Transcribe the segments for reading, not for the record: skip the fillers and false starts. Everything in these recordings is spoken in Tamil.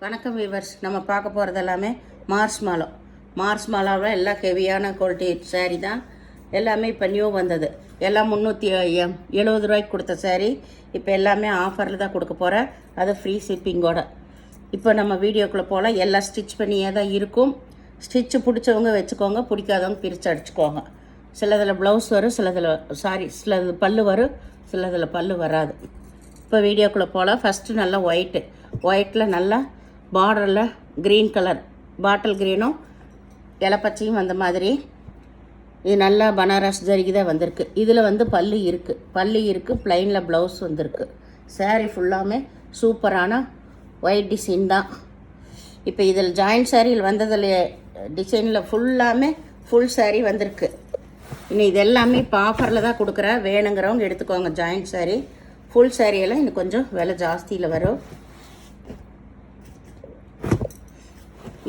வணக்கம் வீவர்ஸ். நம்ம பார்க்க போகிறது எல்லாமே மார்ஸ் மாலாவில் எல்லாம் ஹெவியான குவாலிட்டி சாரீ தான். எல்லாமே இப்போ நியூ வந்தது. எல்லாம் 370 ரூபாய்க்கு கொடுத்த சாரீ இப்போ எல்லாமே ஆஃபரில் தான் கொடுக்க போகிறேன். அது ஃப்ரீ ஷிப்பிங்கோட. இப்போ நம்ம வீடியோக்குள்ளே போல் எல்லாம் ஸ்டிச் பண்ணியே தான் இருக்கும். ஸ்டிச்சு பிடிச்சவங்க வச்சுக்கோங்க, பிடிக்காதவங்க பிரித்து அடிச்சுக்கோங்க. சிலதில் ப்ளவுஸ் வரும், சிலது பல்லு வரும், சிலதில் பல்லு வராது. இப்போ வீடியோக்குள்ளே போல் ஃபஸ்ட்டு நல்லா ஒயிட்டில் நல்லா பார்டரில் க்ரீன் கலர் பாட்டில் க்ரீனும் இலப்பச்சையும் வந்த மாதிரி இது நல்லா பனாரஸ் ஜரிகை தான் வந்திருக்கு. இதில் வந்து பல்லு இருக்குது, ப்ளைனில் ப்ளவுஸ் வந்திருக்கு. சாரீ ஃபுல்லாமே சூப்பரான ஒயிட் டிசைன் தான். இப்போ இதில் ஜாயிண்ட் சாரியில் வந்ததில் டிசைனில் ஃபுல்லாமே ஃபுல் சாரீ வந்திருக்கு. இன்னும் இது எல்லாமே இப்போ ஆஃபரில் தான் கொடுக்குறேன். வேணுங்கிறவங்க எடுத்துக்கோங்க. ஜாயிண்ட் சாரீ ஃபுல் சாரியெல்லாம் இன்னும் கொஞ்சம் விலை ஜாஸ்தியில் வரும்.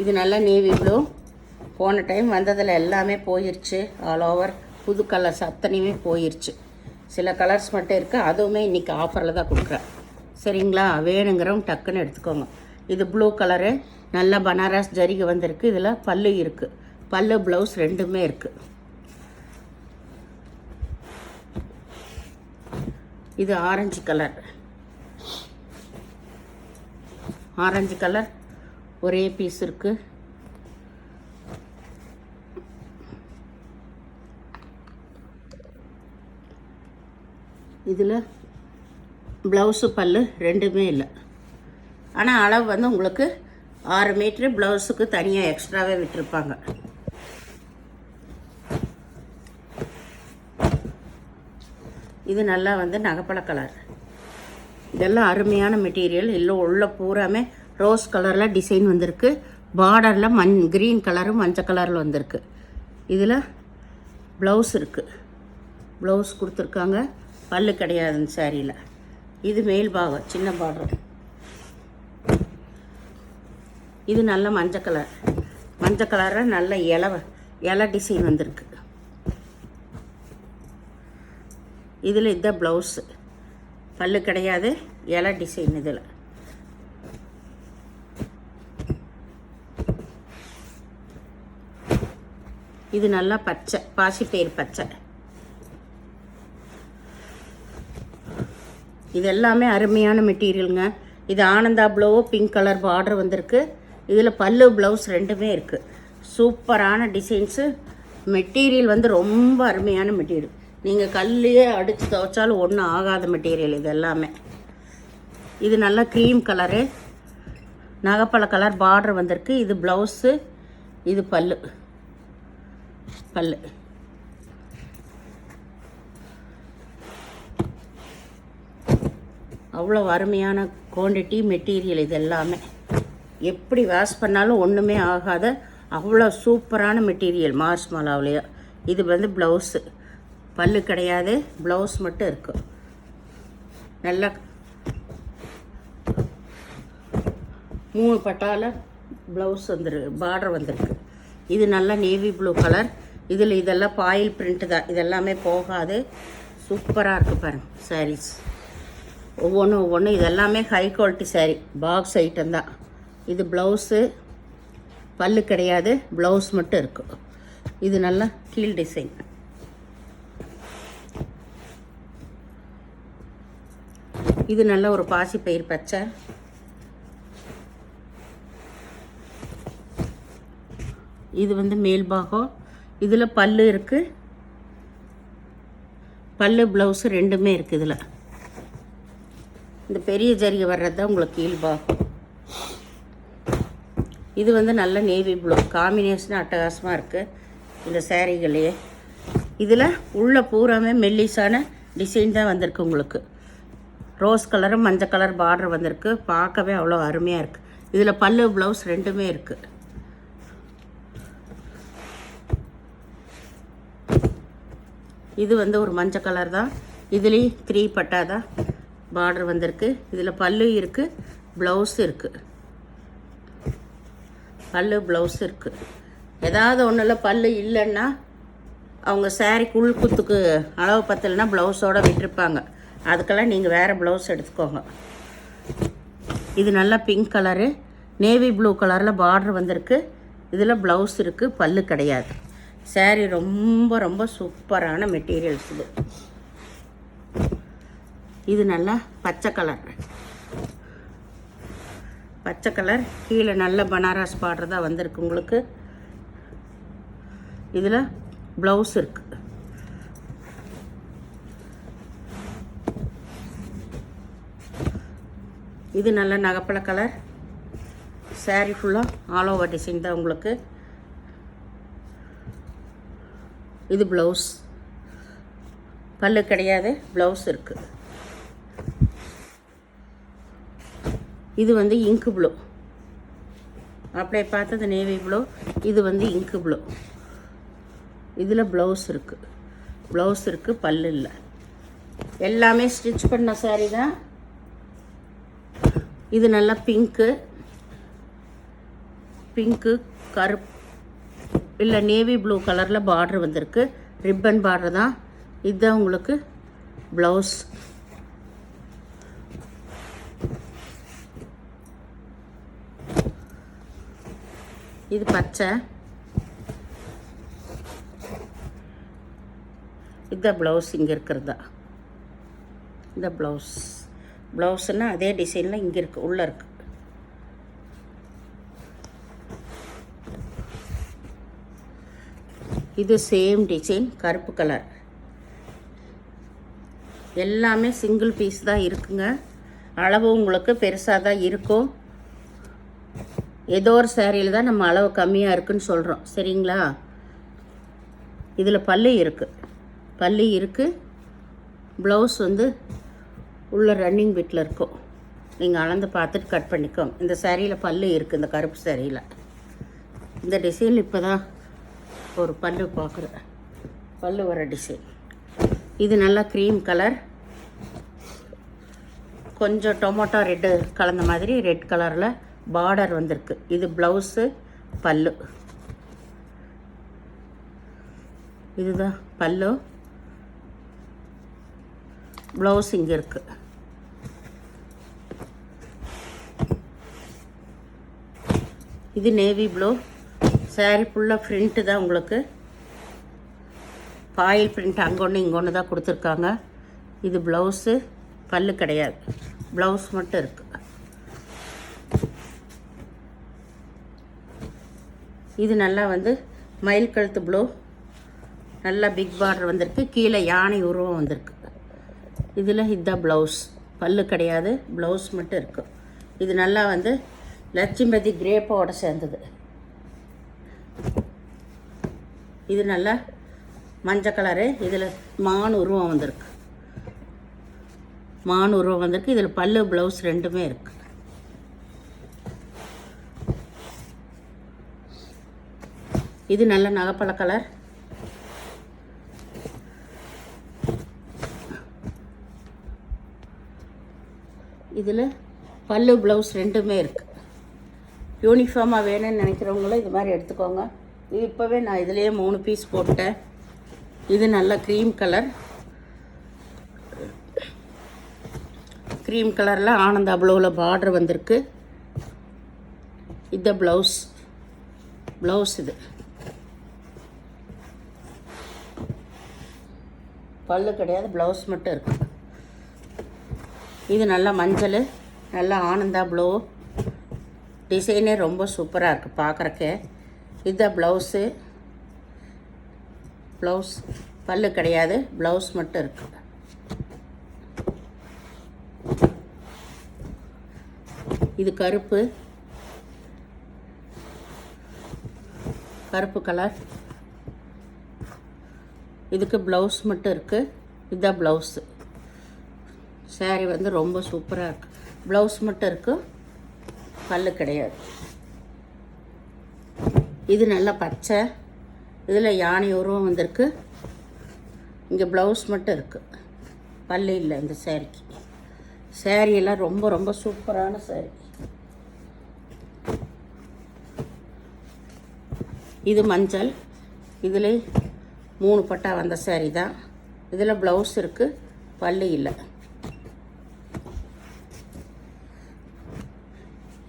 இது நல்லா நேவி ப்ளூ. போன டைம் வந்ததில் எல்லாமே போயிடுச்சு. ஆல் ஓவர் புது கலர்ஸ் அத்தனையுமே போயிடுச்சு. சில கலர்ஸ் மட்டும் இருக்குது. அதுவுமே இன்றைக்கி ஆஃபரில் தான் கொடுக்குறேன். சரிங்களா? வேணுங்கிறவங்க டக்குன்னு எடுத்துக்கோங்க. இது ப்ளூ கலரு நல்லா பனாரஸ் ஜரிகை வந்திருக்கு. இதில் பல்லு இருக்குது, பல்லு ப்ளவுஸ் ரெண்டுமே இருக்குது. இது ஆரஞ்சு கலர் ஒரே பீஸ் இருக்குது. இதில் ப்ளவுஸு பல்லு ரெண்டுமே இல்லை. ஆனால் அளவு வந்து உங்களுக்கு 6 மீட்ரு. ப்ளவுஸுக்கு தனியாக எக்ஸ்ட்ராவே விட்டுருப்பாங்க. இது நல்லா வந்து நகைப்பழ கலர். இதெல்லாம் அருமையான மெட்டீரியல். இல்லை உள்ள பூராமே ரோஸ் கலரில் டிசைன் வந்திருக்கு. பார்டரில் க்ரீன் கலரும் மஞ்சள் கலரில் வந்திருக்கு. இதில் ப்ளவுஸ் இருக்குது, ப்ளவுஸ் கொடுத்துருக்காங்க. பல்லு கிடையாது இந்த சாரியில். இது மேல் பாகம் சின்ன பார்டர். இது நல்ல மஞ்சள் கலரில் நல்ல இலை டிசைன் வந்திருக்கு. இதில் இதுதான் ப்ளவுஸு. பல்லு கிடையாது, இலை டிசைன். இதில் இது நல்லா பச்சை, பாசிப்பயிறு பச்சை. இது எல்லாமே அருமையான மெட்டீரியலுங்க. இது Ananda blue pink colour border வந்திருக்கு. இதில் பல்லு ப்ளவுஸ் ரெண்டுமே இருக்குது. சூப்பரான டிசைன்ஸு. மெட்டீரியல் வந்து ரொம்ப அருமையான மெட்டீரியல். நீங்கள் கல்லையே அடித்து துவைச்சாலும் ஒன்றும் ஆகாத மெட்டீரியல் இது எல்லாமே. இது நல்லா க்ரீம் கலரு நகைப்பழ கலர் பார்டர் வந்திருக்கு. இது ப்ளவுஸு, இது பல்லு. அவ்வளோ அருமையான குவான்டிட்டி மெட்டீரியல். இது எல்லாமே எப்படி வாஷ் பண்ணாலும் ஒன்றுமே ஆகாத அவ்வளோ சூப்பரான மெட்டீரியல். மார்ஸ் மாலாவிலையோ. இது வந்து ப்ளவுஸு. பல்லு கிடையாது, ப்ளவுஸ் மட்டும் இருக்குது. நல்லா 3 பட்டால ப்ளவுஸ் பார்டர் வந்திருக்கு. இது நல்லா நேவி ப்ளூ கலர். இதெல்லாம் பாயில் பிரிண்ட் தான். இதெல்லாமே போகாது. சூப்பராக இருக்குது பாருங்கள் சாரீஸ். ஒவ்வொன்றும் இதெல்லாமே high quality sari. Box item தான். இது ப்ளவுஸு. பல்லு கிடையாது, ப்ளவுஸ் மட்டும் இருக்குது. இது நல்லா கீழ் டிசைன். இது நல்ல ஒரு பாசிப்பயிறு பச்சை. இது வந்து மேல் பாகம். இதில் பல்லு இருக்குது, பல்லு ப்ளவுஸு ரெண்டுமே இருக்குது. இதில் இந்த பெரிய ஜரிகை வர்றது தான் உங்களுக்கு கீழ் பாகம். இது வந்து நல்ல நேவி ப்ளூ காம்பினேஷன் அட்டகாசமாக இருக்குது இந்த சாரீகளையே. இதில் உள்ள பூராமே மெல்லிஸான டிசைன் தான் வந்திருக்கு. உங்களுக்கு ரோஸ் கலரும் மஞ்சள் கலர் பார்டர் வந்திருக்கு. பார்க்கவே அவ்வளோ அருமையாக இருக்குது. இதில் பல்லு ப்ளவுஸ் ரெண்டுமே இருக்குது. இது வந்து ஒரு மஞ்சள் கலர் தான். இதுலேயும் 3 பட்டா தான் பார்டர் வந்திருக்கு. இதில் பல்லு இருக்குது, ப்ளவுஸ் இருக்குது. பல்லு ப்ளவுஸ் இருக்குது. ஏதாவது ஒன்றில் பல்லு இல்லைன்னா அவங்க சாரீக்கு உள்குத்துக்கு அளவு பத்தலைன்னா ப்ளவுஸோடு விட்டுருப்பாங்க. அதுக்கெல்லாம் நீங்கள் வேறு ப்ளவுஸ் எடுத்துக்கோங்க. இது நல்லா பிங்க் கலரு. நேவி ப்ளூ கலரில் பார்டர் வந்திருக்கு. இதில் ப்ளவுஸ் இருக்குது, பல்லு கிடையாது. சாரீ ரொம்ப ரொம்ப சூப்பரான மெட்டீரியல்ஸ் இது. இது நல்லா பச்சை கலர், பச்சை கலர். கீழே நல்ல பனாரஸ் பார்டர் தான் வந்திருக்கு உங்களுக்கு. இதில் ப்ளவுஸ் இருக்குது. இது நல்ல நகப்பழ கலர். சாரீ ஃபுல்லாக ஆல் ஓவர் டிசைன் தான் உங்களுக்கு. இது ப்ளவுஸ், பல்லு கிடையாது, ப்ளவுஸ் இருக்குது. இது வந்து இங்கு ப்ளூ. அப்படியே பார்த்தது நேவி ப்ளூ. இது வந்து இங்கு ப்ளூ. இதில் ப்ளவுஸ் இருக்குது, ப்ளவுஸ் இருக்குது, பல்லு இல்லை. எல்லாமே ஸ்டிச் பண்ண சாரீ தான். இது நல்லா பிங்க்கு, பிங்க்கு கருப்பு இல்லை நேவி ப்ளூ கலரில் பார்டர் வந்திருக்கு. ரிப்பன் பார்டர் தான். இதுதான் உங்களுக்கு ப்ளவுஸ். இது பச்சை. இதுதான் ப்ளவுஸ். இங்கே இருக்கிறதா இந்த ப்ளவுஸ். ப்ளவுஸ்னால் அதே டிசைனில் இங்கே இருக்குது, உள்ளே இருக்குது. இது சேம் டிசைன், கருப்பு கலர். எல்லாமே சிங்கிள் பீஸ் தான் இருக்குங்க. அளவு உங்களுக்கு பெருசாக தான் இருக்கும். ஏதோ ஒரு சேரீயில் தான் நம்ம அளவு கம்மியாக இருக்குன்னு சொல்கிறோம், சரிங்களா? இதில் பல்லு இருக்குது, பல்லு இருக்குது. ப்ளவுஸ் வந்து உள்ள ரன்னிங் பிட்டில் இருக்கும். நீங்கள் அளந்து பார்த்துட்டு கட் பண்ணிக்கோங்க. இந்த சேரீயில் பல்லு இருக்குது, இந்த கருப்பு சேரீயில். இந்த டிசைன் இப்போ தான் ஒரு பல்லு பார்க்குறேன், பல்லு வர டிசைன். இது நல்லா க்ரீம் கலர், கொஞ்சம் டொமேட்டோ ரெட்டு கலந்த மாதிரி ரெட் கலரில் பார்டர் வந்திருக்கு. இது ப்ளவுஸு, பல்லு. இதுதான் பல்லு, ப்ளவுஸ் இங்கே இருக்குது. இது நேவி ப்ளூ. சாரீ ஃபுல்லாக பிரிண்ட்டு தான் உங்களுக்கு. பாயில் பிரிண்ட் அங்கே ஒன்று இங்கே ஒன்று தான் கொடுத்துருக்காங்க. இது ப்ளவுஸு, பல்லு கிடையாது, ப்ளவுஸ் மட்டும் இருக்குது. இது நல்லா வந்து மயில் கழுத்து ப்ளூ, நல்லா பிக் பார்டர் வந்திருக்கு. கீழே யானை உருவம் வந்திருக்கு. இதில் இதுதான் ப்ளவுஸ், பல்லு கிடையாது, ப்ளவுஸ் மட்டும் இருக்குது. இது நல்லா வந்து லட்சுமதி கிரேப்போட சேர்ந்தது. இது நல்லா மஞ்சள் கலரு. இதில் மான் உருவம் வந்திருக்கு, மான் உருவம் வந்திருக்கு. இதில் பல்லு ப்ளவுஸ் ரெண்டுமே இருக்குது. இது நல்ல நகைப்பழ கலர். இதில் பல்லு ப்ளவுஸ் ரெண்டுமே இருக்குது. யூனிஃபார்மாக வேணும்னு நினைக்கிறவங்களும் இது மாதிரி எடுத்துக்கோங்க. இது இப்போவே நான் இதுலேயே 3 பீஸ் போட்டேன். இது நல்ல க்ரீம் கலர். க்ரீம் கலரில் ஆனந்தா ப்ளூவில் பார்டர் வந்திருக்கு. இது ப்ளவுஸ், ப்ளவுஸ். இது பல்லு கிடையாது, ப்ளவுஸ் மட்டும் இருக்குது. இது நல்லா மஞ்சள், நல்லா ஆனந்தா ப்ளூ. டிசைனே ரொம்ப சூப்பராக இருக்குது பார்க்குறக்கே. இதுதான் ப்ளவுஸு, ப்ளவுஸ். பல்லு கிடையாது, ப்ளவுஸ் மட்டும் இருக்குது. இது கருப்பு, கருப்பு கலர். இதுக்கு ப்ளவுஸ் மட்டும் இருக்குது. இதுதான் ப்ளவுஸு. சாரீ வந்து ரொம்ப சூப்பராக இருக்குது. ப்ளவுஸ் மட்டும் இருக்குது, பல்லு கிடையாது. இது நல்லா பச்சை. இதில் யானை உருவம் வந்திருக்கு. இங்கே ப்ளவுஸ் மட்டும் இருக்குது, பல்லு இல்லை இந்த சாரீக்கு. சாரியெல்லாம் ரொம்ப ரொம்ப சூப்பரான சாரீ. இது மஞ்சள். இதில் 3 பட்டா வந்த சாரீ தான். இதில் ப்ளவுஸ் இருக்குது, பல்லு இல்லை.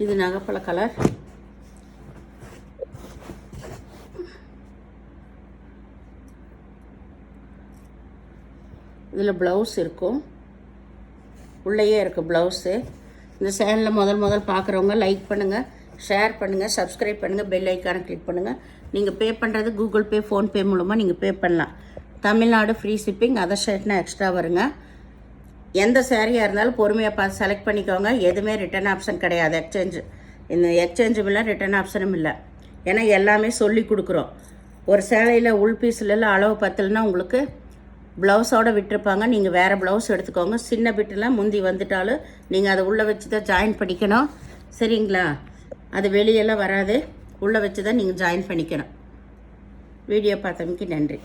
இது நகைப்பழ கலர். இதில் ப்ளவுஸ் இருக்கும், உள்ளேயே இருக்குது ப்ளவுஸு. இந்த சேனலில் முதல் பார்க்குறவங்க லைக் பண்ணுங்கள், ஷேர் பண்ணுங்கள், சப்ஸ்கிரைப் பண்ணுங்கள், பெல் ஐக்கானை கிளிக் பண்ணுங்கள். நீங்கள் பே பண்ணுறது கூகுள் பே, ஃபோன்பே மூலமாக நீங்கள் பே பண்ணலாம். தமிழ்நாடு ஃப்ரீ ஷிப்பிங், அதர் ஸ்டேட்னா எக்ஸ்ட்ரா வருங்க. எந்த சேரீயாக இருந்தாலும் பொறுமையாக பார்த்து செலக்ட் பண்ணிக்கோங்க. எதுவுமே ரிட்டர்ன் ஆப்ஷன் கிடையாது. இந்த எக்ஸ்சேஞ்சும் இல்லை, ரிட்டர்ன் ஆப்ஷனும் இல்லை. ஏன்னா எல்லாமே சொல்லி கொடுக்குறோம். ஒரு சேலையில் உள் பீஸ்லாம் அளவு பத்தலைன்னா உங்களுக்கு ப்ளவுஸோடு விட்டுருப்பாங்க, நீங்கள் வேறு ப்ளவுஸ் எடுத்துக்கோங்க. சின்ன பிட்டெலாம் முந்தி வந்துட்டாலும் நீங்கள் அதை உள்ளே வச்சு தான் ஜாயின் பண்ணிக்கணும், சரிங்களா? அது வெளியெல்லாம் வராது, உள்ளே வச்சு தான் நீங்கள் ஜாயின் பண்ணிக்கணும். வீடியோ பார்த்தமைக்கு நன்றி.